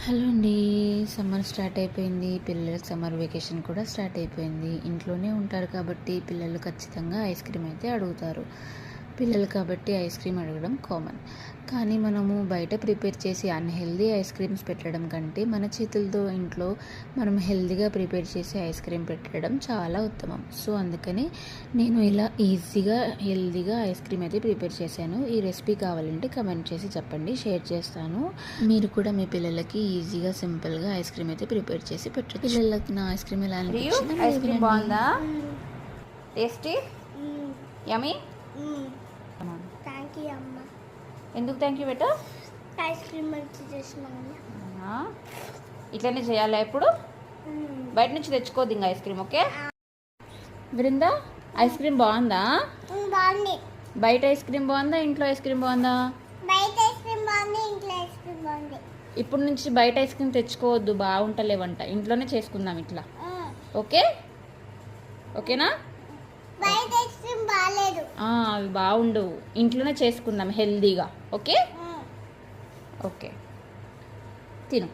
Hello అండి. Summer start అయిపోయింది. పిల్లలకి సమ్మర్ వెకేషన్ కూడా స్టార్ట్ అయిపోయింది. ఇంట్లోనే ఉంటారు కాబట్టి పిల్లలు ఖచ్చితంగా ఐస్ క్రీమ్ అయితే అడుగుతారు. పిల్లలు కాబట్టి ఐస్ క్రీమ్ అడగడం కామన్. కానీ మనము బయట ప్రిపేర్ చేసి అన్హెల్దీ ఐస్ క్రీమ్స్ పెట్టడం కంటే మన చేతులతో ఇంట్లో మనం హెల్దీగా ప్రిపేర్ చేసి ఐస్ క్రీమ్ పెట్టడం చాలా ఉత్తమం. సో అందుకని నేను ఇలా ఈజీగా హెల్దీగా ఐస్ క్రీమ్ అయితే ప్రిపేర్ చేశాను. ఈ రెసిపీ కావాలంటే కమెంట్ చేసి చెప్పండి, షేర్ చేస్తాను. మీరు కూడా మీ పిల్లలకి ఈజీగా సింపుల్గా ఐస్ క్రీమ్ అయితే ప్రిపేర్ చేసి పెట్టండి. పిల్లలకి నా ఐస్ క్రీమ్ ఎలా అనిపించింది? ఐస్ క్రీమ్ బాగుందా? Tasty, yummy. థ్యాంక్ యూ అమ్మ. ఎందుకు thank you beta? Ice cream మంచి చేసినాను. ఇట్లనే చేయాలా? ఇప్పుడు బయట నుంచి తెచ్చుకోద్దు ఇంకా ice cream. Okay Brinda, ice cream బాగుందా? బాగుంది. బయట ఐస్ క్రీమ్ బాగుందా, ఇంట్లో ఐస్ క్రీమ్ బాగుందా? బయట ఐస్ క్రీమ్ బాగుంది, ఇంట్లో ఐస్ క్రీమ్ బాగుంది. ఇప్పుడు నుంచి బయట ఐస్ క్రీమ్ తెచ్చుకోవద్దు, బాగుంటలేవంట. ఇంట్లోనే చేసుకుందాం ఇట్లా. ఓకే ఓకేనా? బయట ఐస్ క్రీమ్ బాగాలేదు. అవి బాగుండవు, ఇంట్లోనే చేసుకుందాం హెల్దీగా. ఓకే ఓకే, తిను.